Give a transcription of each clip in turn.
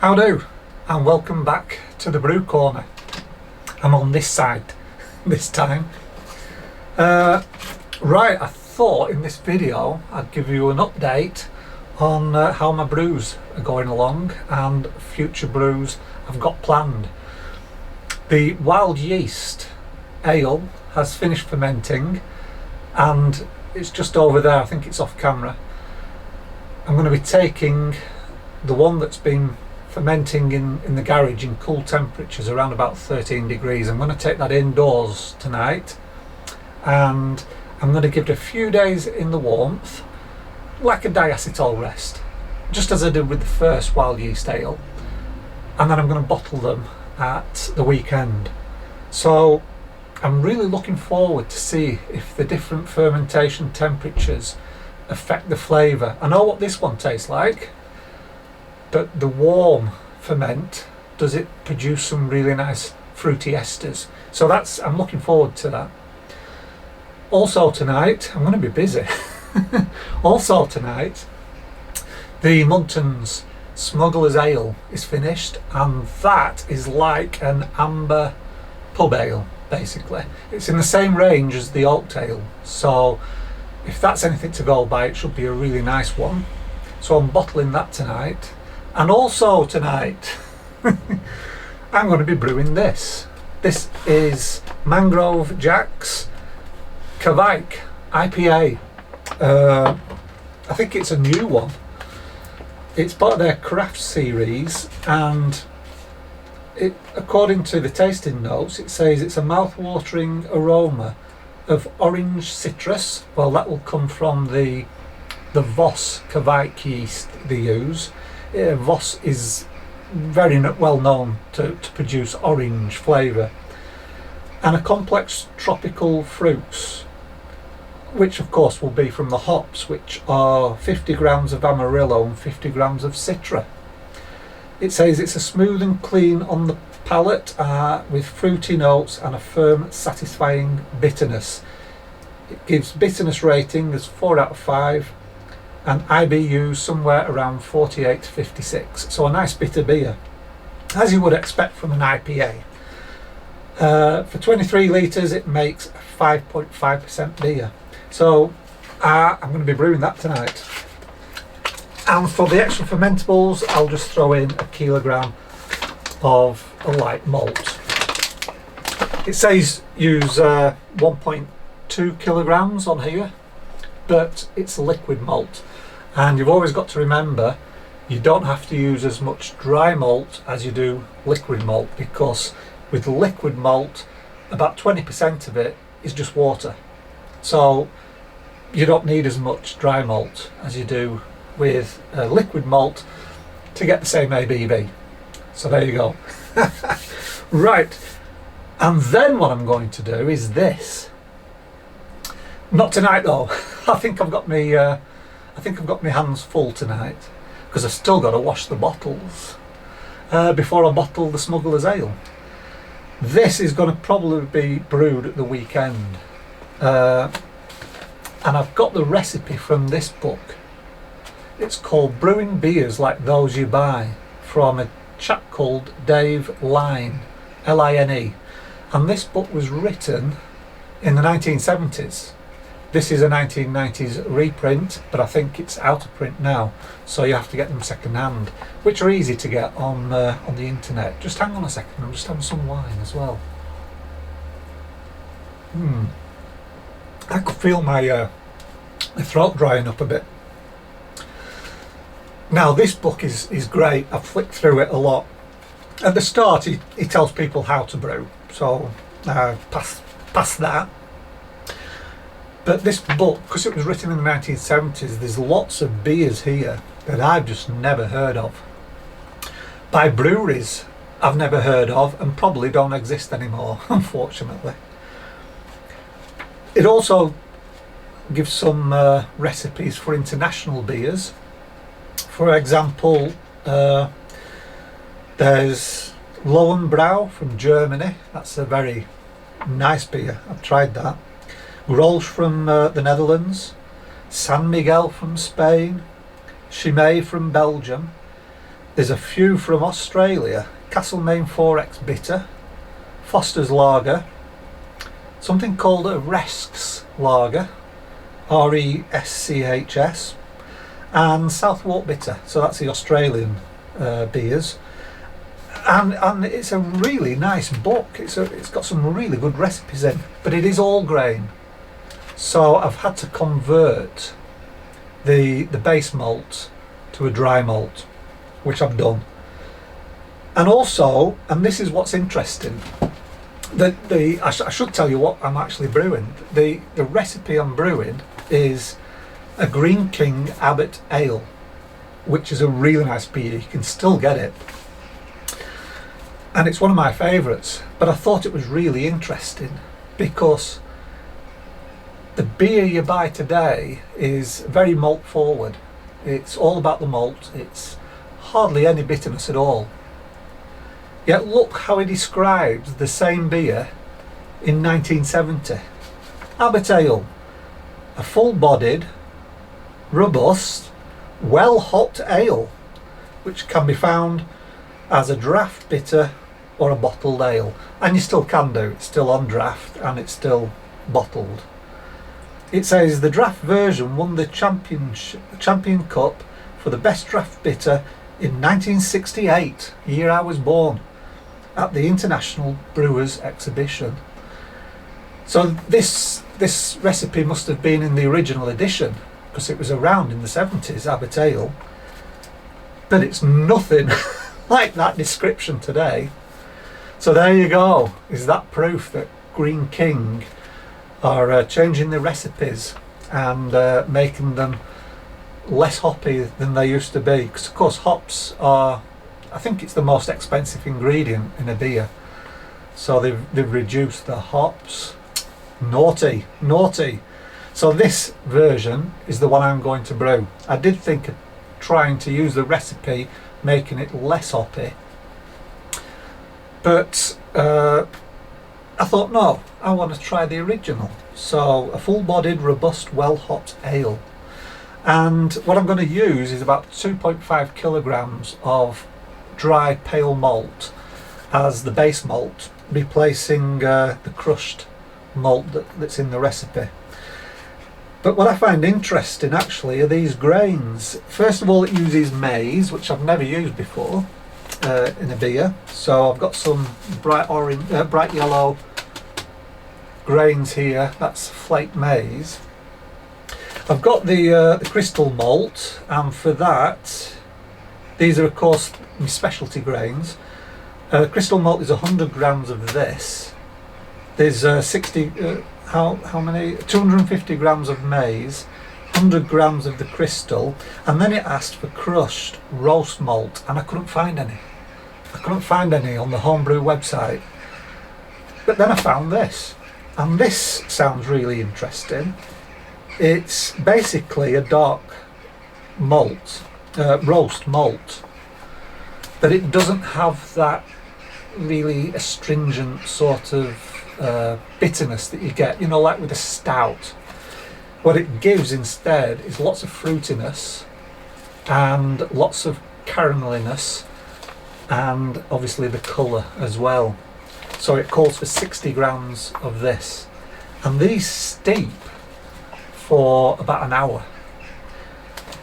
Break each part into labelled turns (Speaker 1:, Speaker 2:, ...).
Speaker 1: How do, and welcome back to the Brew Corner. I'm on this side this time. Right, I thought in this video I'd give you an update on how my brews are going along and future brews I've got planned. The wild yeast ale has finished fermenting and it's just over there. I think it's off camera. I'm going to be taking the one that's been fermenting in the garage in cool temperatures around about 13 degrees. I'm going to take that indoors tonight and I'm going to give it a few days in the warmth, like a diacetyl rest, just as I did with the first wild yeast ale, and then I'm going to bottle them at the weekend. So I'm really looking forward to see if the different fermentation temperatures affect the flavour. I know what this one tastes like, but the warm ferment, does it produce some really nice fruity esters? So I'm looking forward to that. Also tonight, I'm going to be busy. Also tonight, the Munton's Smugglers Ale is finished, and that is like an amber pub ale, basically. It's in the same range as the oat ale, so if that's anything to go by, it should be a really nice one. So I'm bottling that tonight. And also tonight, I'm going to be brewing this. This is Mangrove Jack's Kveik IPA. I think it's a new one. It's part of their craft series, and according to the tasting notes, it says it's a mouth-watering aroma of orange citrus. Well, that will come from the Voss Kveik yeast they use. Voss is very well known to produce orange flavour, and a complex tropical fruits, which of course will be from the hops, which are 50 grams of Amarillo and 50 grams of Citra. It says it's a smooth and clean on the palate with fruity notes and a firm, satisfying bitterness. It gives bitterness rating as 4 out of 5 and IBU somewhere around 48 to 56. So a nice bitter beer, as you would expect from an IPA. For 23 litres it makes a 5.5% beer. So I'm going to be brewing that tonight. And for the extra fermentables, I'll just throw in a kilogram of a light malt. It says use 1.2 kilograms on here, but it's liquid malt. And you've always got to remember, you don't have to use as much dry malt as you do liquid malt, because with liquid malt, about 20% of it is just water. So you don't need as much dry malt as you do with liquid malt to get the same ABV. So there you go. Right, and then what I'm going to do is this. Not tonight though. I think I've got my hands full tonight, because I've still got to wash the bottles before I bottle the Smugglers Ale. This is going to probably be brewed at the weekend. And I've got the recipe from this book. It's called Brewing Beers Like Those You Buy, from a chap called Dave Line, Line. And this book was written in the 1970s. This is a 1990s reprint, but I think it's out of print now, so you have to get them second hand, which are easy to get on the internet. Just hang on a second, I'm just having some wine as well. I could feel my throat drying up a bit. Now this book is great. I've flicked through it a lot. At the start he tells people how to brew, so past that. But this book, because it was written in the 1970s, there's lots of beers here that I've just never heard of, by breweries I've never heard of and probably don't exist anymore, unfortunately. It also gives some recipes for international beers. For example, there's Lowenbrau from Germany. That's a very nice beer. I've tried that. Grolsch from the Netherlands. San Miguel from Spain. Chimay from Belgium. There's a few from Australia: Castlemaine 4X Bitter, Foster's Lager, something called a Resch's Lager, Reschs, and Southwark Bitter. So that's the Australian beers. And it's a really nice book. It's got some really good recipes in, but it is all grain. So I've had to convert the base malt to a dry malt, which I've done. And also, and this is what's interesting, I should tell you what I'm actually brewing. The recipe I'm brewing is a Green King Abbot Ale, which is a really nice beer. You can still get it, and it's one of my favourites. But I thought it was really interesting because the beer you buy today is very malt forward. It's all about the malt. It's hardly any bitterness at all. Yet look how he describes the same beer in 1970. Abbot Ale, a full-bodied, robust, well-hopped ale, which can be found as a draft bitter or a bottled ale. And you still can do, it's still on draft and it's still bottled. It says the draft version won the Champion Cup for the best draft bitter in 1968, year I was born, at the International Brewers Exhibition. So this recipe must have been in the original edition, because it was around in the 70s, Abbot Ale. But it's nothing like that description today. So there you go. Is that proof that Green King are changing the recipes and making them less hoppy than they used to be? Because of course hops are, I think it's the most expensive ingredient in a beer. So they've reduced the hops. Naughty. So this version is the one I'm going to brew. I did think of trying to use the recipe, making it less hoppy, but I thought no, I want to try the original. So a full-bodied, robust, well-hopped ale. And what I'm going to use is about 2.5 kilograms of dry pale malt as the base malt, replacing the crushed malt that's in the recipe. But what I find interesting actually are these grains. First of all, it uses maize, which I've never used before in a beer. So I've got some bright yellow grains here. That's flake maize. I've got the crystal malt, and for that, these are of course my specialty grains. Crystal malt is 100 grams of this. There's 250 grams of maize, 100 grams of the crystal, and then it asked for crushed roast malt, and I couldn't find any. I couldn't find any on the homebrew website. But then I found this, and this sounds really interesting. It's basically a dark malt, roast malt, but it doesn't have that really astringent sort of bitterness that you get, like with a stout. What it gives instead is lots of fruitiness and lots of carameliness, and obviously the colour as well. So it calls for 60 grams of this, and these steep for about an hour.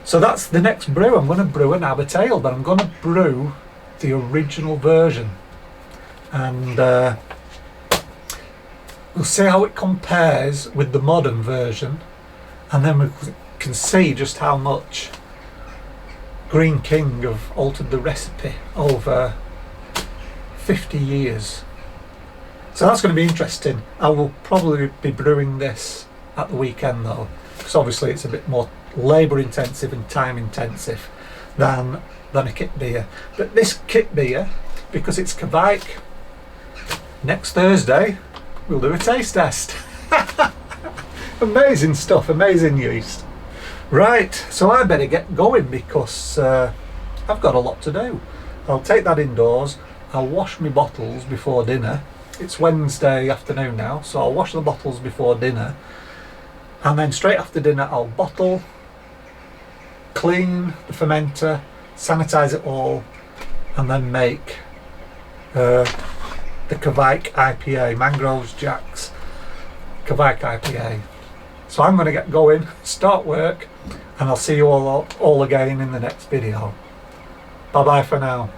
Speaker 1: So that's the next brew. I'm going to brew an Abbot Ale, but I'm going to brew the original version, and we'll see how it compares with the modern version, and then we can see just how much Green King have altered the recipe over 50 years. So that's going to be interesting. I will probably be brewing this at the weekend though, because obviously it's a bit more labour intensive and time intensive than a kit beer. But this kit beer, because it's Kveik, next Thursday we'll do a taste test. Amazing stuff, amazing yeast. Right, so I better get going because I've got a lot to do. I'll take that indoors, I'll wash my bottles before dinner. It's Wednesday afternoon now, so I'll wash the bottles before dinner, and then straight after dinner I'll bottle, clean the fermenter, sanitize it all, and then make the Kveik IPA, Mangrove's Jack's Kveik IPA. So I'm going to get going, start work, and I'll see you all again in the next video. Bye bye for now.